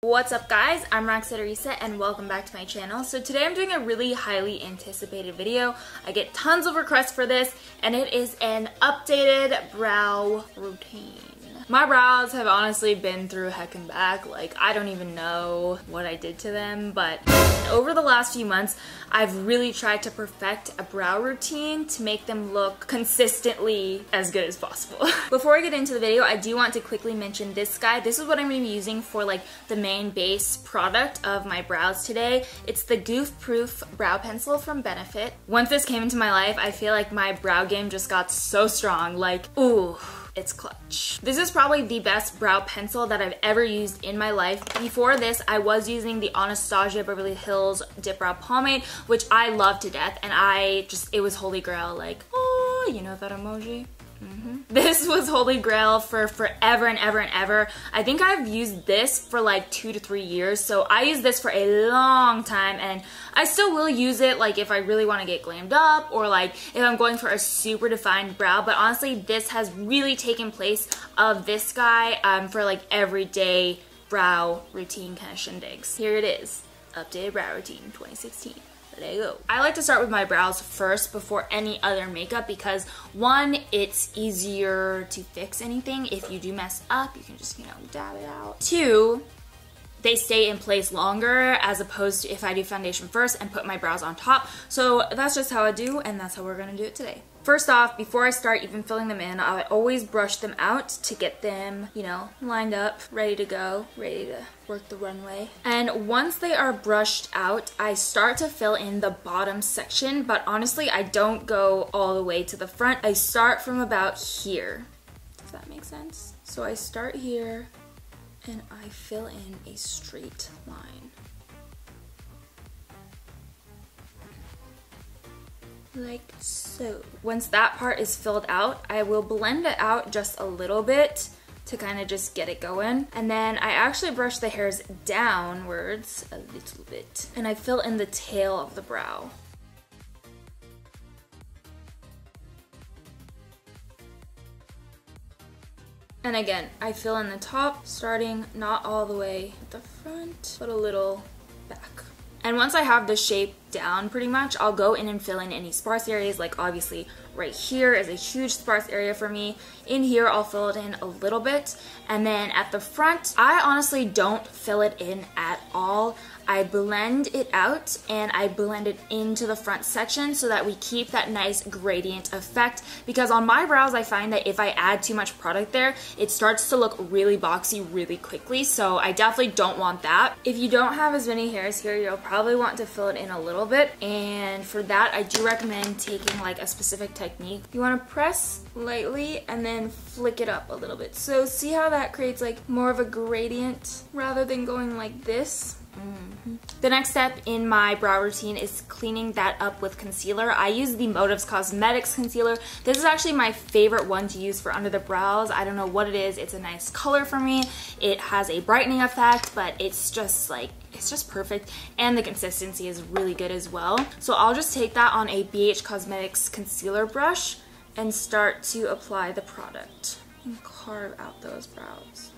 What's up guys, I'm Roxette Arisa and welcome back to my channel. So today I'm doing a really highly anticipated video. I get tons of requests for this and it is an updated brow routine. My brows have honestly been through heck and back. Like, I don't even know what I did to them, but over the last few months, I've really tried to perfect a brow routine to make them look consistently as good as possible. Before I get into the video, I do want to quickly mention this guy. This is what I'm going to be using for like the main base product of my brows today. It's the Goof Proof Brow Pencil from Benefit. Once this came into my life, I feel like my brow game just got so strong. Like, ooh. It's clutch. This is probably the best brow pencil that I've ever used in my life. Before this, I was using the Anastasia Beverly Hills Dip Brow Pomade, which I love to death, and it was holy grail, like, oh, you know that emoji? This was holy grail for forever and ever and ever. I think I've used this for like 2 to 3 years, so I used this for a long time, and I still will use it like if I really want to get glammed up or like if I'm going for a super defined brow, but honestly this has really taken place of this guy for like everyday brow routine kind of shindigs. Here it is, updated brow routine 2016. There you go. I like to start with my brows first before any other makeup because one, it's easier to fix anything. If you do mess up, you can just, dab it out. Two, they stay in place longer as opposed to if I do foundation first and put my brows on top. So that's just how I do, and that's how we're gonna do it today. First off, before I start even filling them in, I always brush them out to get them, lined up, ready to go, ready to work the runway. And once they are brushed out, I start to fill in the bottom section, but honestly, I don't go all the way to the front. I start from about here. Does that make sense? So I start here and I fill in a straight line. Like so. Once that part is filled out, I will blend it out just a little bit to kind of just get it going. And then I actually brush the hairs downwards a little bit. And I fill in the tail of the brow. And again, I fill in the top, starting not all the way at the front, but a little back. And once I have the shape down pretty much, I'll go in and fill in any sparse areas. Like obviously right here is a huge sparse area for me. In here, I'll fill it in a little bit. And then at the front, I honestly don't fill it in at all. I blend it out and I blend it into the front section so that we keep that nice gradient effect, because on my brows I find that if I add too much product there, it starts to look really boxy really quickly, so I definitely don't want that. If you don't have as many hairs here, you'll probably want to fill it in a little bit, and for that I do recommend taking like a specific technique. You want to press lightly and then flick it up a little bit. So see how that creates like more of a gradient rather than going like this? The next step in my brow routine is cleaning that up with concealer. I use the Motives Cosmetics concealer. This is actually my favorite one to use for under the brows. I don't know what it is. It's a nice color for me. It has a brightening effect, but it's just perfect, and the consistency is really good as well. So I'll just take that on a BH Cosmetics concealer brush and start to apply the product and carve out those brows.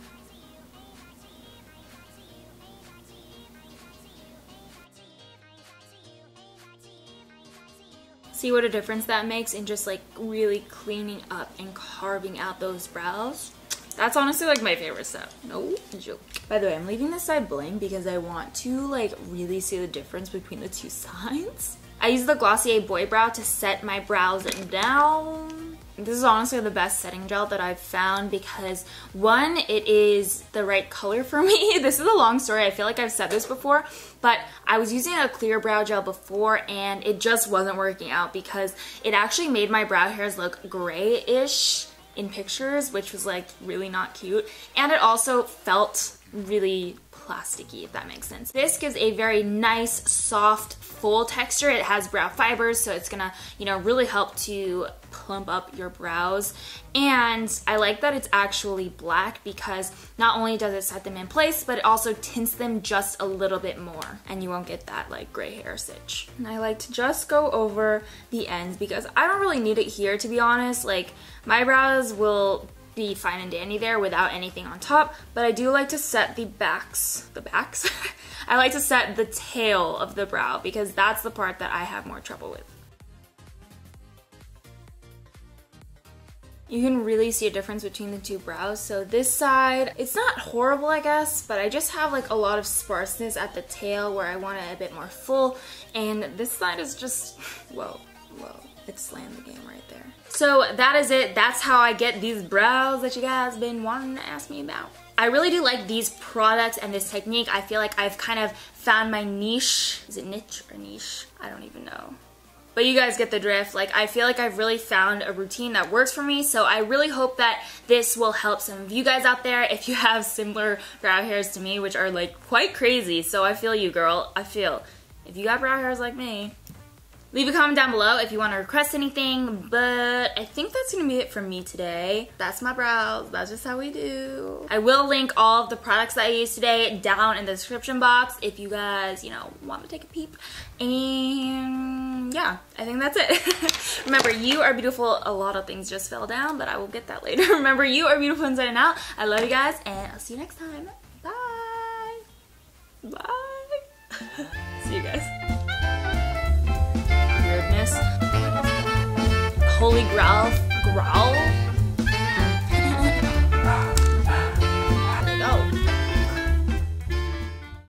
See what a difference that makes in just like really cleaning up and carving out those brows? That's honestly like my favorite step. No joke. By the way, I'm leaving this side bling because I want to like really see the difference between the two sides. I use the Glossier Boy Brow to set my brows down. This is honestly the best setting gel that I've found because one, it is the right color for me. This is a long story. I feel like I've said this before, but I was using a clear brow gel before and it just wasn't working out because it actually made my brow hairs look grayish in pictures, which was like really not cute. And it also felt really plasticky, if that makes sense. This gives a very nice, soft, full texture. It has brow fibers, so it's gonna, really help to plump up your brows. And I like that it's actually black because not only does it set them in place, but it also tints them just a little bit more and you won't get that like gray hair stitch. And I like to just go over the ends because I don't really need it here, to be honest. Like my brows will be fine and dandy there without anything on top, but I do like to set the backs. I like to set the tail of the brow because that's the part that I have more trouble with. You can really see a difference between the two brows. So this side, it's not horrible, I guess, but I just have like a lot of sparseness at the tail where I want it a bit more full. And this side is just, whoa, it slammed the game right there. So that is it. That's how I get these brows that you guys been wanting to ask me about. I really do like these products and this technique. I feel like I've kind of found my niche. Is it niche or niche? I don't even know. But you guys get the drift. Like, I feel like I've really found a routine that works for me, so I really hope that this will help some of you guys out there if you have similar brow hairs to me, which are like quite crazy. So I feel you, girl. I feel. If you got brow hairs like me, leave a comment down below if you want to request anything, but I think that's going to be it from me today. That's my brows. That's just how we do. I will link all of the products that I used today down in the description box if you guys, you know, want to take a peep. And yeah, I think that's it. Remember, you are beautiful. A lot of things just fell down, but I will get that later. Remember, you are beautiful inside and out. I love you guys, and I'll see you next time. Bye. Bye. See you guys. Weirdness. Holy growl.